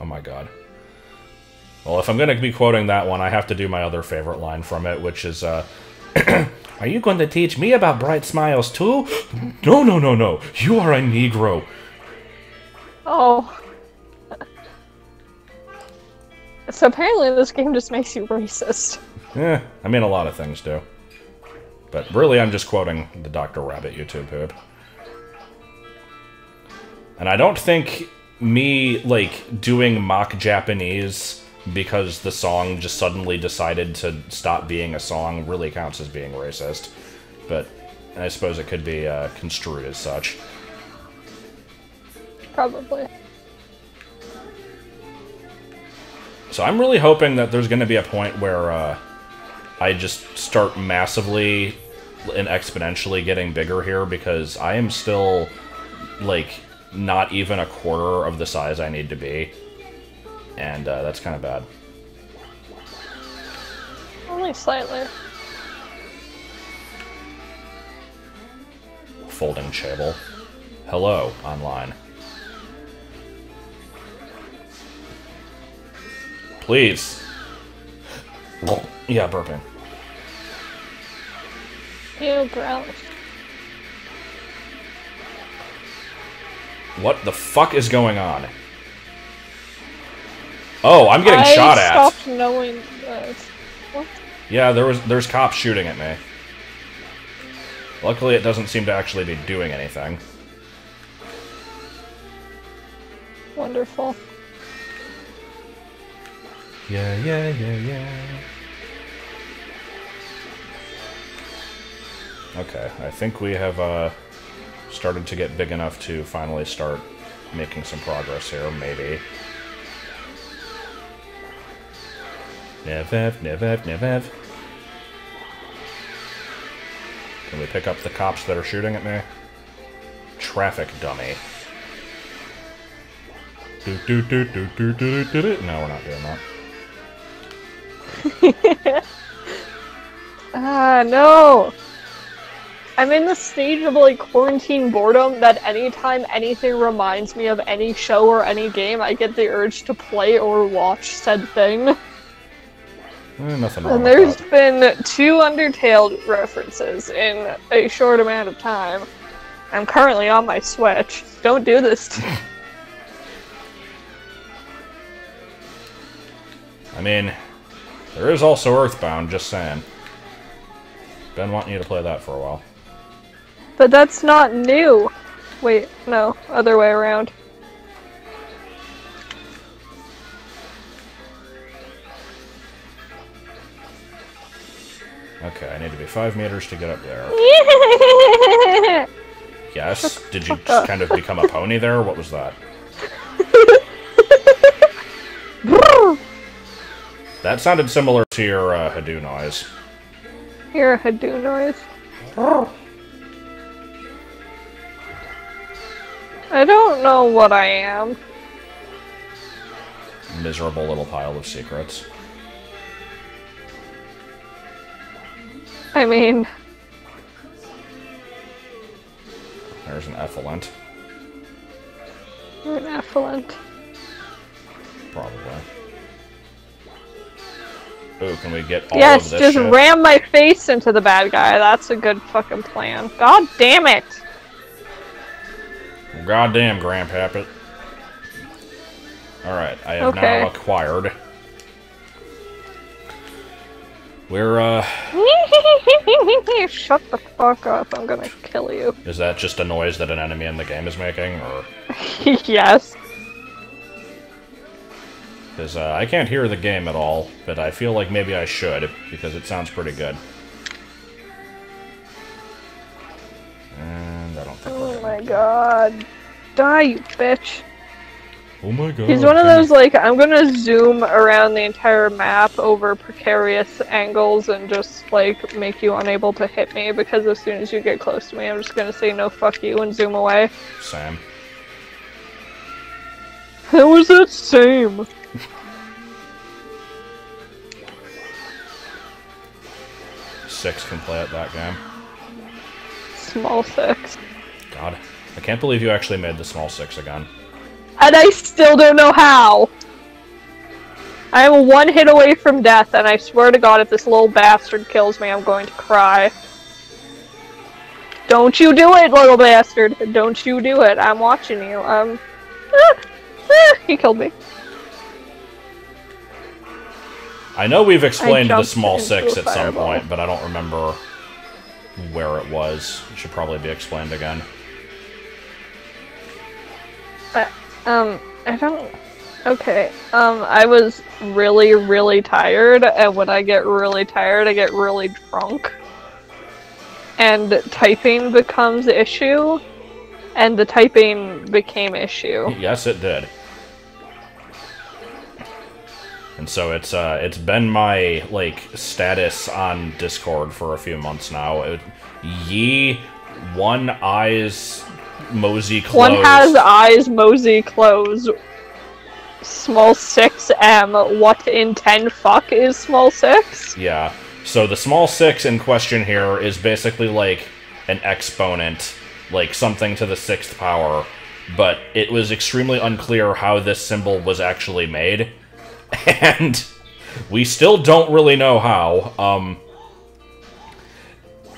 Oh my god. Well, if I'm going to be quoting that one, I have to do my other favorite line from it, which is, Are you going to teach me about bright smiles, too? No, no, no, no. You are a Negro. Oh. So apparently this game just makes you racist. I mean, a lot of things do. But really, I'm just quoting the Dr. Rabbit YouTube poop. And I don't think me, like, doing mock Japanese because the song just suddenly decided to stop being a song really counts as being racist. But I suppose it could be construed as such. Probably. So I'm really hoping that there's going to be a point where I just start massively and exponentially getting bigger here, because I am still, like, not even a quarter of the size I need to be. And that's kind of bad. Only slightly. Folding table. Hello, online. Please. Yeah, burping. Ew, gross. What the fuck is going on? Oh, I'm getting shot at. I stopped knowing that. What? Yeah, there's cops shooting at me. Luckily, it doesn't seem to actually be doing anything. Wonderful. Yeah. Okay, I think we have started to get big enough to finally start making some progress here, maybe. Nevev. Can we pick up the cops that are shooting at me? Traffic dummy. No, we're not doing that. No! I'm in the stage of, like, quarantine boredom that anytime anything reminds me of any show or any game, I get the urge to play or watch said thing. Nothing wrong And with there's that. been 2 Undertale references in a short amount of time. I'm currently on my Switch. Don't do this to me. I mean, there is also Earthbound, just saying. Been wanting you to play that for a while. But that's not new. Wait, no, other way around. Okay, I need to be 5 meters to get up there. Yes? Did you just kind of become a pony there? What was that? That sounded similar to your Hadoo noise. Hear a Hadoo noise. I don't know what I am. Miserable little pile of secrets. I mean... There's an effluent. You're an effluent. Probably. Ooh, can we get all of Yes, this just shit? ram my face into the bad guy. That's a good fucking plan. God damn it! Goddamn, Grandpappet. Alright, I have now acquired. We're, Shut the fuck up, I'm gonna kill you. Is that just a noise that an enemy in the game is making, or...? Yes. Because, I can't hear the game at all, but I feel like maybe I should, because it sounds pretty good. And I don't think we're Oh gonna- my god. Die, you bitch. Oh my god. He's one of those, like, I'm gonna zoom around the entire map over precarious angles and just, like, make you unable to hit me, because as soon as you get close to me, I'm just gonna say no fuck you and zoom away. Sam. How is that same? 6 can play at that game. Small 6. God. I can't believe you actually made the small 6 again. And I still don't know how! I am 1 hit away from death, and I swear to god if this little bastard kills me, I'm going to cry. Don't you do it, little bastard! Don't you do it, I'm watching you, he killed me. I know we've explained the jumped small into six a at some fireball. point, but I don't remember where it was. It should probably be explained again. I don't... Okay, I was really, really tired, and when I get really tired, I get really drunk. And typing becomes issue, and the typing became issue. Yes, it did. And so it's been my, like, status on Discord for a few months now. Ye, one eyes, mosey closed. One has eyes, mosey closed. Small 6M, what in 10 fuck is small 6? Yeah. So the small 6 in question here is basically like an exponent, like something to the 6th power, but it was extremely unclear how this symbol was actually made. And we still don't really know how.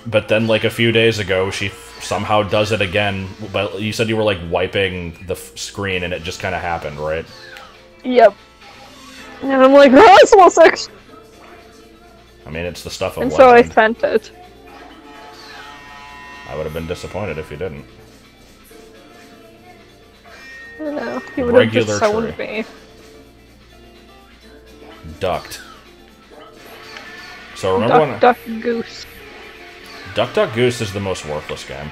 But then, like, a few days ago, she somehow does it again. But you said you were, like, wiping the screen, and it just kind of happened, right? Yep. And I'm like, oh, small 6! I mean, it's the stuff of And so I legend. sent it. I would have been disappointed if you didn't. I don't know. He would have Regular disowned tree. me. Ducked. So remember when... Duck, goose. Duck Duck Goose is the most worthless game.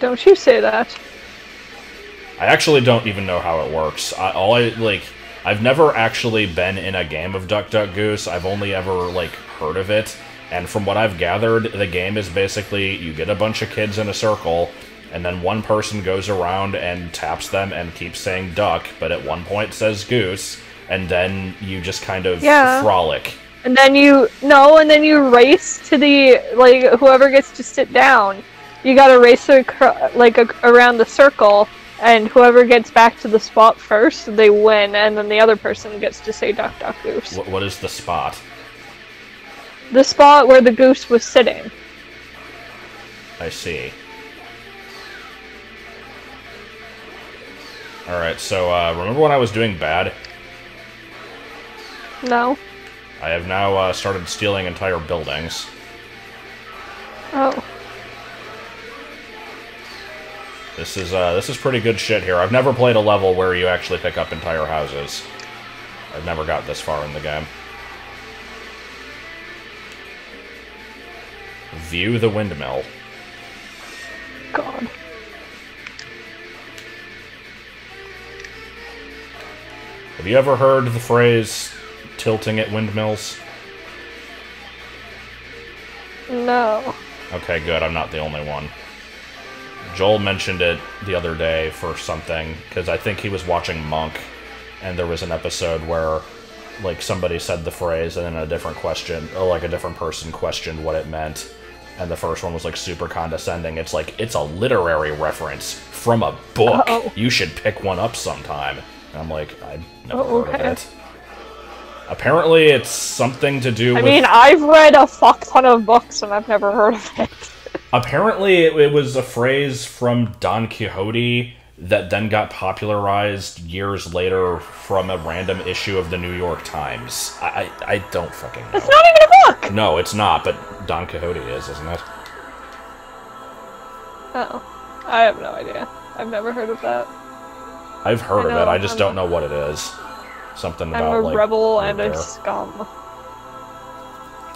Don't you say that. I actually don't even know how it works. I've never actually been in a game of Duck Duck Goose. I've only ever, like, heard of it. And from what I've gathered, the game is basically you get a bunch of kids in a circle, and then one person goes around and taps them and keeps saying duck, but at one point says goose, and then you just kind of frolic. And then and then you race to the, like, whoever gets to sit down. You gotta race around the circle, and whoever gets back to the spot first, they win, and then the other person gets to say duck, duck, goose. What is the spot? The spot where the goose was sitting. I see. Alright, so, remember when I was doing bad? No. I have now, started stealing entire buildings. Oh. This is pretty good shit here. I've never played a level where you actually pick up entire houses. I've never got this far in the game. View the windmill. God. Have you ever heard the phrase, tilting at windmills? No. Okay, good. I'm not the only one. Joel mentioned it the other day for something, because I think he was watching Monk, and there was an episode where, like, somebody said the phrase, and then a different question, or, like, a different person questioned what it meant, and the first one was, like, super condescending. It's like, it's a literary reference from a book. Uh-oh. You should pick one up sometime. And I'm like, I've never heard of Okay. it. Apparently, it's something to do with... I mean, I've read a fuck ton of books, and I've never heard of it. Apparently, it was a phrase from Don Quixote that then got popularized years later from a random issue of the New York Times. I don't fucking know. It's not even a book! No, it's not, but Don Quixote is, isn't it? Oh. I have no idea. I've never heard of that. I've heard of I know, it, I just don't know what it is. Something I'm about, a like... rebel and a there. scum.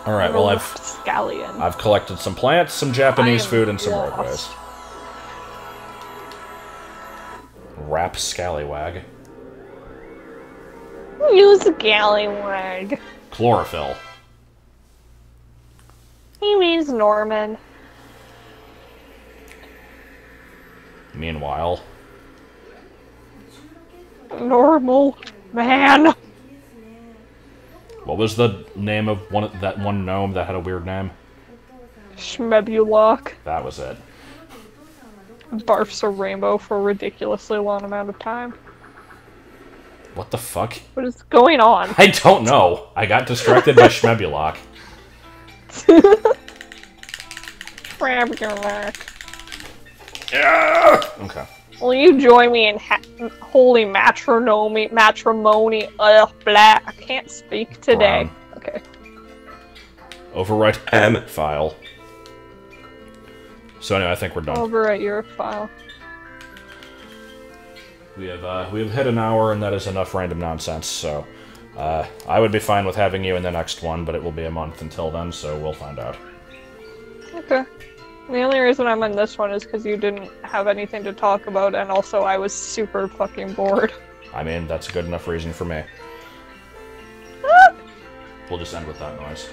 Alright, well, I've Scallion. collected some plants, some Japanese I am food, and some lost. roadways. Rap scallywag. Use the scallywag. Chlorophyll. He means Norman. Meanwhile... Normal man. What was the name of that one gnome that had a weird name? Schmebulok That was it. barfs a rainbow for a ridiculously long amount of time. What the fuck? What is going on? I don't know. I got distracted by Schmebulok. Schmebulok. Yeah. Okay. Will you join me in holy matrimony, ugh, blah. I can't speak today. Brown. Okay. Overwrite M file. So anyway, I think we're done. Overwrite your file. We have hit an hour, and that is enough random nonsense. So I would be fine with having you in the next one, but it will be a month until then, so we'll find out. Okay. The only reason I'm in this one is because you didn't have anything to talk about, and also I was super fucking bored. I mean, that's a good enough reason for me. We'll just end with that noise.